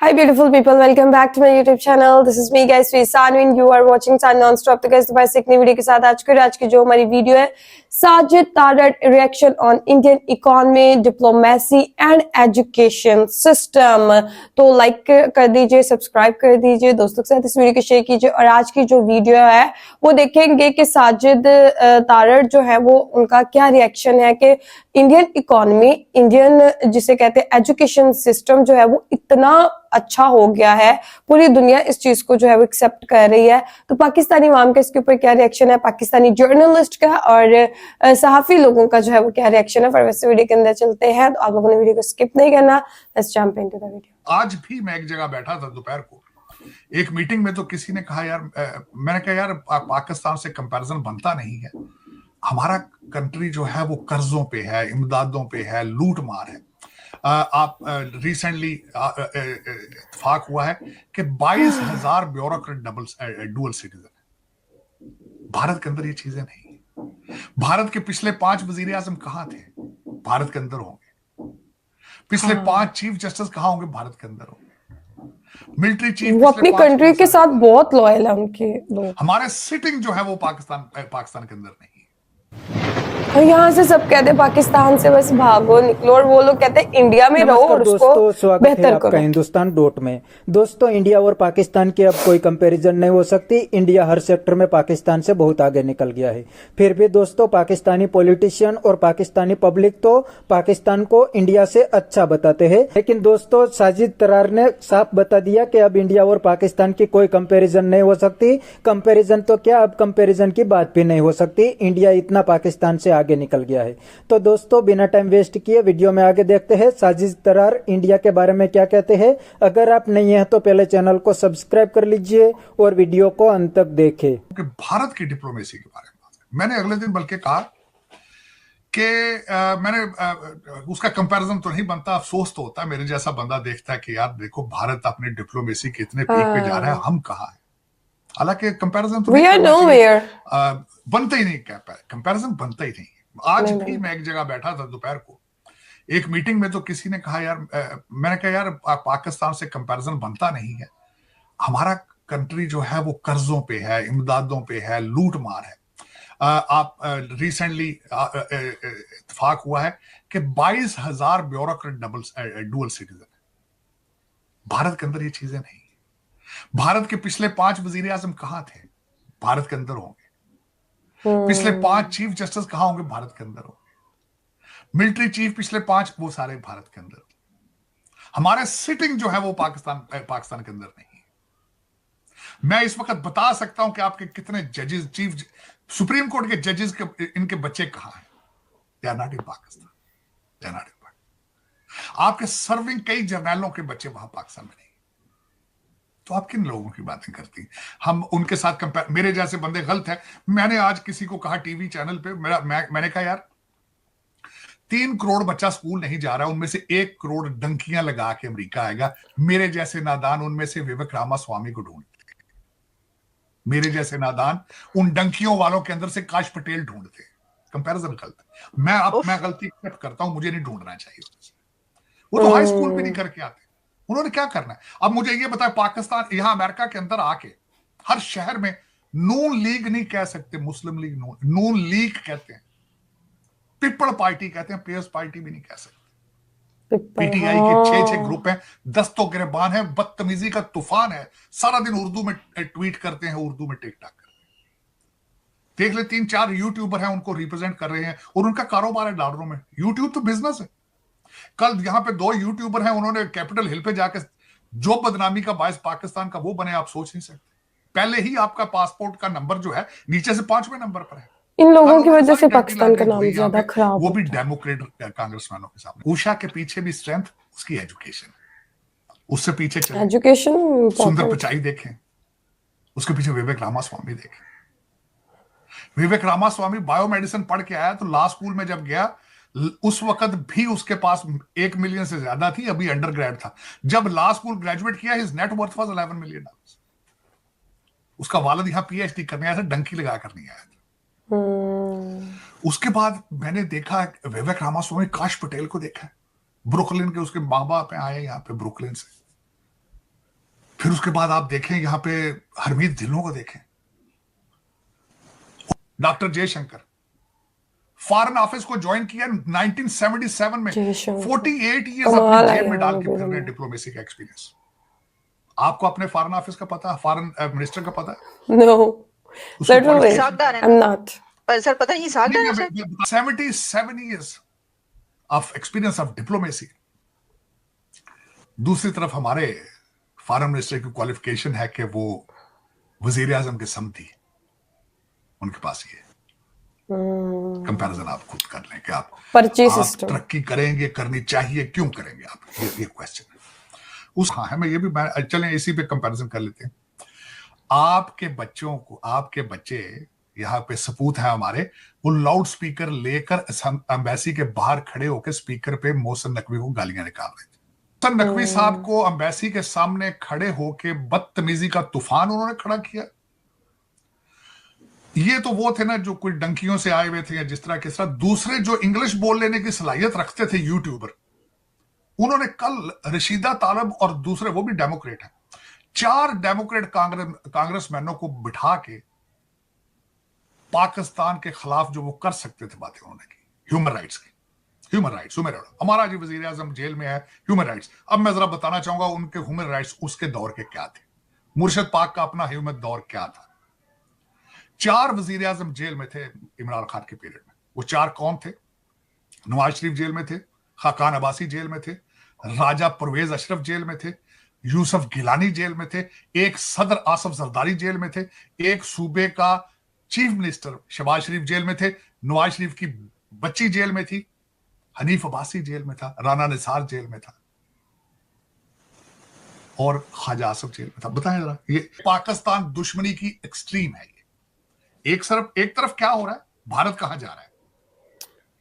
Hi beautiful people, welcome back to my YouTube channel. This is me guys, Sanu and you are watching Sun Non-Stop. तो guys दोबारा से एक नई video के साथ आज की जो हमारी वीडियो है Sajid Tarar reaction on Indian economy, diplomacy and education system. तो लाइक कर दीजिए, सब्सक्राइब कर दीजिए, दोस्तों के साथ इस वीडियो को शेयर कीजिए। और आज की जो वीडियो है वो देखेंगे कि साजिद तारड़ जो है वो उनका क्या रिएक्शन है कि इंडियन इकोनॉमी, इंडियन जिसे कहते हैं एजुकेशन सिस्टम जो है वो इतना अच्छा हो गया है, पूरी दुनिया इस चीज को जो है वो एक्सेप्ट कर रही है। तो पाकिस्तानी अवाम का इसके ऊपर क्या रिएक्शन है, पाकिस्तानी जर्नलिस्ट का और सहाफी लोगों का जो है वो क्या रिएक्शन है। पर वैसे वीडियो के अंदर चलते हैं, तो आप लोगों ने वीडियो को स्किप नहीं करना। Let's jump into the video. आज भी मैं एक जगह बैठा था दोपहर को, एक मीटिंग में, तो किसी ने कहा यार, मैंने कहा यार पाकिस्तान से कंपैरिजन बनता नहीं है। हमारा कंट्री जो है वो कर्जों पे है, इमदादों पे है, लूट मार है। आप रिसेंटली इत्तेफाक हुआ है कि 22,000 ब्यूरोक्रेट डुअल सिटीजन है। भारत के अंदर ये चीजें नहीं है। भारत के पिछले 5 वजीर आजम कहां थे? भारत के अंदर होंगे। पिछले 5 चीफ जस्टिस कहां होंगे? भारत के अंदर होंगे। मिलिट्री चीफ वो अपनी कंट्री के साथ बहुत लॉयल है उनके लोग। हमारे सिटिंग जो है वो पाकिस्तान के अंदर नहीं है। और यहाँ से सब कहते हैं पाकिस्तान से बस भागो निकलो, और वो लोग कहते हैं इंडिया में रहो और उसको बेहतर करो। हिंदुस्तान डॉट में दोस्तों, इंडिया और पाकिस्तान की अब कोई कंपैरिजन नहीं हो सकती। इंडिया हर सेक्टर में पाकिस्तान से बहुत आगे निकल गया है। फिर भी दोस्तों, पाकिस्तानी पॉलिटिशियन और पाकिस्तानी पब्लिक तो पाकिस्तान को इंडिया से अच्छा बताते हैं, लेकिन दोस्तों साजिद तरार ने साफ बता दिया कि अब इंडिया और पाकिस्तान की कोई कंपेरिजन नहीं हो सकती। कंपेरिजन तो क्या, अब कंपेरिजन की बात भी नहीं हो सकती। इंडिया इतना पाकिस्तान से आगे निकल गया है। तो दोस्तों, बिना टाइम वेस्ट किए वीडियो में आगे देखते हैं साजिद तरार इंडिया के बारे में क्या कहते हैं। अगर आप नहीं हैं तो पहले चैनल को सब्सक्राइब कर लीजिए और वीडियो को अंत तक देखें। भारत की डिप्लोमेसी के बारे में मैंने अगले दिन बल्कि कहा कि मैंने उसका कंपैरिजन तो नहीं बनता, अफसोस तो होता है। मेरे जैसा बंदा देखता है कि यार देखो, भारत अपने डिप्लोमेसी के इतने पीक पे जा रहा है, हम कहाँ है। हालांकि कंपैरिजन तो बनता ही नहीं, कंपैरिजन बनता ही नहीं। आज भी मैं एक जगह बैठा था दोपहर को, एक मीटिंग में, तो किसी ने कहा यार, मैंने कहा यार पाकिस्तान से कंपैरिजन बनता नहीं है। हमारा कंट्री जो है वो कर्जों पे है, इमदादों पे है, लूट मार है। आप रिसेंटली इत्तेफाक हुआ है कि 22,000 ब्यूरोक्रेट डुअल सिटीजन है। भारत के अंदर ये चीजें नहीं है। भारत के पिछले 5 वजीर आजम कहां थे? भारत के अंदर होंगे। पिछले 5 चीफ जस्टिस कहां होंगे? भारत के अंदर होंगे। मिलिट्री चीफ पिछले 5, वो सारे भारत के अंदर। हमारे सिटिंग जो है वो पाकिस्तान के अंदर नहीं है। मैं इस वक्त बता सकता हूं कि आपके कितने जजेस, चीफ सुप्रीम कोर्ट के जजेस के इनके बच्चे कहां हैं। They are not in Pakistan, they are not in Pakistan. आपके सर्विंग कई जर्नलों के बच्चे वहां पाकिस्तान में नहीं। तो आप किन लोगों की बातें करती? हम उनके साथ कंपेयर, मेरे जैसे बंदे गलत है। मैंने आज किसी को कहा टीवी चैनल पे, मैंने कहा यार 3 करोड़ बच्चा स्कूल नहीं जा रहा, उनमें से 1 करोड़ डंकियां लगा के अमेरिका आएगा। मेरे जैसे नादान उनमें से विवेक रामास्वामी को ढूंढते, मेरे जैसे नादान उन डंकियों वालों के अंदर से काश पटेल ढूंढते। कंपैरिजन गलत है। मैं गलती एक्सेप्ट करता हूं, मुझे नहीं ढूंढना चाहिए। वो तो हाई स्कूल भी नहीं करके आते, उन्होंने क्या करना है। अब मुझे ये बताया, पाकिस्तान यहां अमेरिका के अंदर आके हर शहर में नून लीग नहीं कह सकते, मुस्लिम लीग नून लीग कहते हैं, पीपल पार्टी कहते हैं, पीएस पार्टी भी नहीं कह सकते। पीटीआई के 6 ग्रुप हैं, 10 तो गिरबान है, बदतमीजी का तूफान है, सारा दिन उर्दू में ट्वीट करते हैं, उर्दू में टिकटॉक करते हैं। देख ले, 3-4 यूट्यूबर हैं, उनको रिप्रेजेंट कर रहे हैं और उनका कारोबार है डॉलरों में। यूट्यूब तो बिजनेस है। कल यहां पे 2 यूट्यूबर हैं, उन्होंने कैपिटल हिल पे जाके जो बदनामी का बायस पाकिस्तान का वो बने, आप सोच नहीं सकते। पहले ही आपका पासपोर्ट का नंबर जो है नीचे से 5वें नंबर पर है। इन लोगों की वजह से पाकिस्तान का नाम ज्यादा खराब, वो भी डेमोक्रेट कांग्रेसमैनों के सामने। उषा के पीछे भी स्ट्रेंथ उसकी एजुकेशन, उससे पीछे चले एजुकेशन। सुंदर पिचाई देखें, उसके पीछे विवेक रामास्वामी देखें। विवेक रामास्वामी बायोमेडिसिन पढ़ के आया, तो लॉ स्कूल में जब गया उस वक्त भी उसके पास 1 मिलियन से ज्यादा थी, अभी अंडर ग्रेड था। जब लॉ स्कूल ग्रेजुएट किया, his net worth was 11 million dollars. उसका वालिद यहां पीएचडी करने आया था, डंकी लगा कर नहीं आया था। उसके बाद मैंने देखा विवेक रामास्वामी, काश पटेल को देखा, ब्रुकलिन के उसके माँ बाप आए यहाँ पे ब्रुकलिन से। फिर उसके बाद आप देखें यहां पे हरमीत ढिल्लों को देखें, डॉक्टर जयशंकर फॉरेन ऑफिस को ज्वाइन किया 1977 में, जयशंकर 48 ईयर्स कमाल अपनी है जेब में डाल यार के फिर रहे हैं, डिप्लोमेसी का एक्सपीरियंस। आपको अपने फॉरेन ऑफिस का पता है, फॉरेन मिनिस्टर का पता है? नो उसको literally सागदार है I'm ना not पर सर पता नहीं सागदार है sir 77 years of experience of diplomacy. दूसरी तरफ हमारे फॉरेन मिनिस्टर की क्वालिफिकेशन है कि वो वजीर आजम के समधी, उनके पास ये कंपैरिजन आप खुद कर लें कि आप पर्ची आप सिस्टम तरक्की करेंगे, करनी चाहिए, क्यों करेंगे आप, ये क्वेश्चन है। उस हाँ है, मैं ये भी चलें इसी पे कंपैरिजन कर लेते हैं। आपके बच्चों को, आपके बच्चे यहाँ पे सपूत है हमारे, वो लाउड स्पीकर लेकर एम्बेसी के बाहर खड़े होकर स्पीकर पे मोहसिन नकवी को गालियां निकाल रहे थे। मोहसिन नकवी साहब को एम्बेसी के सामने खड़े होके बदतमीजी का तूफान उन्होंने खड़ा किया। ये तो वो थे ना जो कोई डंकियों से आए हुए थे या जिस तरह किस तरह। दूसरे जो इंग्लिश बोल लेने की सलाहियत रखते थे यूट्यूबर, उन्होंने कल रशीदा तालब और दूसरे, वो भी डेमोक्रेट हैं, 4 डेमोक्रेट कांग्रेसमैनों को बिठा के पाकिस्तान के खिलाफ जो वो कर सकते थे बातें उन्होंने की, ह्यूमन राइट्स की। ह्यूमन राइट्स हमारा जी वजीर आजम जेल में है, ह्यूमन राइट्स। अब मैं जरा बताना चाहूंगा उनके ह्यूमन राइट्स उसके दौर के क्या थे, मुर्शद पाक का अपना ह्यूमन दौर क्या था। 4 वजीर आजम जेल में थे इमरान खान के पीरियड में। वो 4 कौन थे? नवाज शरीफ जेल में थे, खाकान अब्बासी जेल में थे, राजा परवेज अशरफ जेल में थे, यूसुफ गिलानी जेल में थे, एक सदर आसफ जरदारी जेल में थे, एक सूबे का चीफ मिनिस्टर शहबाज शरीफ जेल में थे, नवाज शरीफ की बच्ची जेल में थी, हनीफ अब्बासी जेल में था, राना निसार जेल में था और ख्वाजा आसफ जेल में था। बताएं जरा, ये पाकिस्तान दुश्मनी की एक्सट्रीम है। ये एक तरफ क्या हो रहा है, भारत कहां जा रहा है,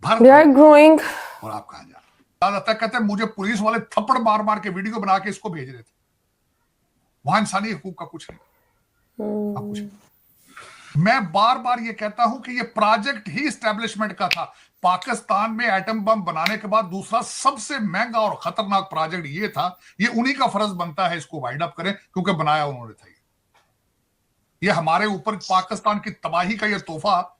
भारत we are growing और आप कहां जा रहे हैं। कहते हैं मुझे पुलिस वाले थप्पड़ मार मार के वीडियो बना के इसको भेज रहे थे, वहां इंसानी हकूक का कुछ नहीं, कुछ नहीं। मैं बार बार ये कहता हूं कि ये प्रोजेक्ट ही एस्टेब्लिशमेंट का था। पाकिस्तान में एटम बम बनाने के बाद दूसरा सबसे महंगा और खतरनाक प्रोजेक्ट ये था। ये उन्हीं का फर्ज बनता है इसको वाइंड अप करें, क्योंकि बनाया उन्होंने था। ये हमारे ऊपर पाकिस्तान की तबाही का ये तोहफा,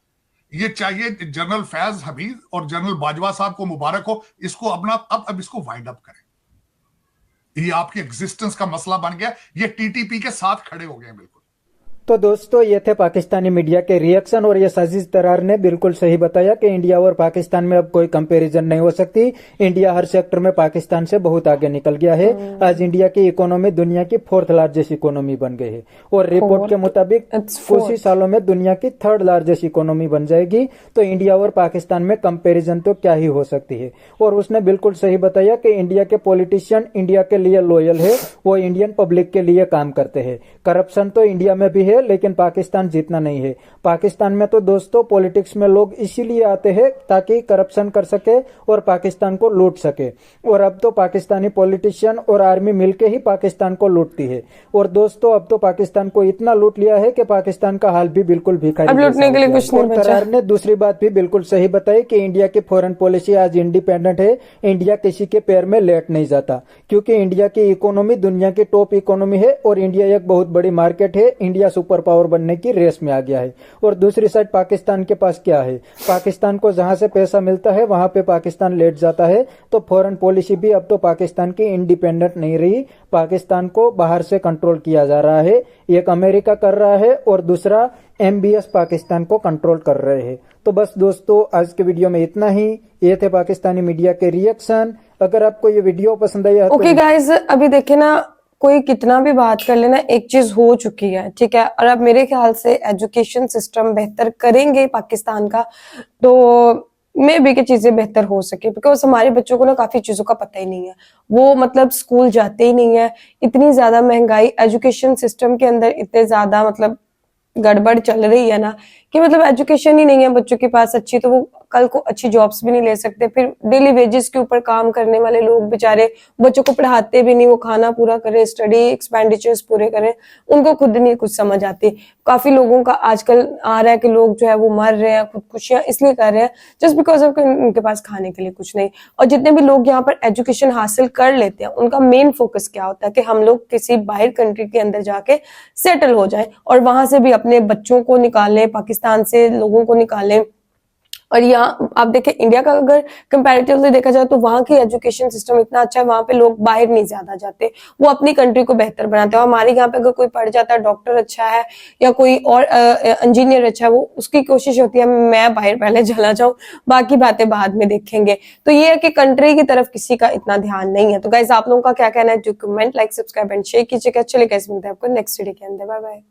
ये चाहिए जनरल फैज हमीद और जनरल बाजवा साहब को मुबारक हो। इसको अपना अब इसको वाइंड अप करें। ये आपकी एग्जिस्टेंस का मसला बन गया। ये टीटीपी के साथ खड़े हो गए बिल्कुल। तो दोस्तों ये थे पाकिस्तानी मीडिया के रिएक्शन, और ये साजिश तरार ने बिल्कुल सही बताया कि इंडिया और पाकिस्तान में अब कोई कंपैरिजन नहीं हो सकती। इंडिया हर सेक्टर में पाकिस्तान से बहुत आगे निकल गया है। आज इंडिया की इकोनॉमी दुनिया की 4th लार्जेस्ट इकोनॉमी बन गई है, और रिपोर्ट के मुताबिक कुछ ही सालों में दुनिया की 3rd लार्जेस्ट इकोनॉमी बन जाएगी। तो इंडिया और पाकिस्तान में कंपेरिजन तो क्या ही हो सकती है। और उसने बिल्कुल सही बताया कि इंडिया के पॉलिटिशियन इंडिया के लिए लॉयल है, वो इंडियन पब्लिक के लिए काम करते हैं। करप्शन तो इंडिया में भी है, लेकिन पाकिस्तान जितना नहीं है। पाकिस्तान में तो दोस्तों पॉलिटिक्स में लोग इसीलिए आते हैं ताकि करप्शन कर सके और पाकिस्तान को लूट सके। और अब तो पाकिस्तानी पॉलिटिशियन और आर्मी मिलके ही पाकिस्तान को लूटती है। और दोस्तों अब तो पाकिस्तान को इतना लूट लिया है कि पाकिस्तान का हाल भी बिल्कुल भिखारी अब लूटने के लिए कुछ नहीं बचा। तरार ने दूसरी बात भी बिल्कुल सही बताई कि इंडिया की फॉरेन पॉलिसी आज इंडिपेंडेंट है। इंडिया किसी के पैर में लेट नहीं जाता, क्योंकि इंडिया की इकोनॉमी दुनिया की टॉप इकोनॉमी है और इंडिया एक बहुत बड़ी मार्केट है। इंडिया सुपर पावर बनने की रेस में आ गया है। और दूसरी साइड पाकिस्तान के पास क्या है? पाकिस्तान को जहां से पैसा मिलता है वहां पे पाकिस्तान लेट जाता है। तो फॉरेन पॉलिसी भी अब तो पाकिस्तान की इंडिपेंडेंट नहीं रही, पाकिस्तान को बाहर से कंट्रोल किया जा रहा है। एक अमेरिका कर रहा है और दूसरा MBS पाकिस्तान को कंट्रोल कर रहे हैं। तो बस दोस्तों आज के वीडियो में इतना ही। ये थे पाकिस्तानी मीडिया के रिएक्शन। अगर आपको ये वीडियो पसंद आया ओके गाइस, अभी देखे ना, कोई कितना भी बात कर लेना, एक चीज हो चुकी है, ठीक है। और अब मेरे ख्याल से एजुकेशन सिस्टम बेहतर करेंगे पाकिस्तान का, तो मे भी की चीजें बेहतर हो सके। बिकॉज हमारे बच्चों को ना काफी चीजों का पता ही नहीं है, वो मतलब स्कूल जाते ही नहीं है। इतनी ज्यादा महंगाई, एजुकेशन सिस्टम के अंदर इतने ज्यादा मतलब गड़बड़ चल रही है ना कि मतलब एजुकेशन ही नहीं है बच्चों के पास अच्छी, तो वो कल को अच्छी जॉब्स भी नहीं ले सकते। फिर डेली वेजेस के ऊपर काम करने वाले लोग बेचारे बच्चों को पढ़ाते भी नहीं, वो खाना पूरा करें, स्टडी एक्सपेंडिचर्स पूरे करें, उनको खुद नहीं कुछ समझ आती। काफी लोगों का आजकल आ रहा है कि लोग जो है वो मर रहे हैं, खुदकुशियां इसलिए कर रहे हैं जस्ट बिकॉज ऑफ उनके पास खाने के लिए कुछ नहीं। और जितने भी लोग यहाँ पर एजुकेशन हासिल कर लेते हैं उनका मेन फोकस क्या होता है कि हम लोग किसी बाहर कंट्री के अंदर जाके सेटल हो जाए और वहां से भी अपने बच्चों को निकालें, पाकिस्तान से लोगों को निकालें। और यहाँ आप देखें इंडिया का अगर कंपैरेटिवली देखा जाए तो वहाँ की एजुकेशन सिस्टम इतना अच्छा है, वहां पे लोग बाहर नहीं ज्यादा जाते, वो अपनी कंट्री को बेहतर बनाते हैं। हमारे यहाँ पे अगर कोई पढ़ जाता है, डॉक्टर अच्छा है या कोई और इंजीनियर अच्छा है, वो उसकी कोशिश होती है मैं बाहर पहले चला जाऊं, बाकी बातें बाद में देखेंगे। तो ये है कि कंट्री की तरफ किसी का इतना ध्यान नहीं है। तो गाइस आप लोगों का क्या कहना है, जो comment, like, subscribe and share कीजिएगा। चलिए गाइस मिलते हैं आपको नेक्स्ट वीडियो के अंदर। Bye bye.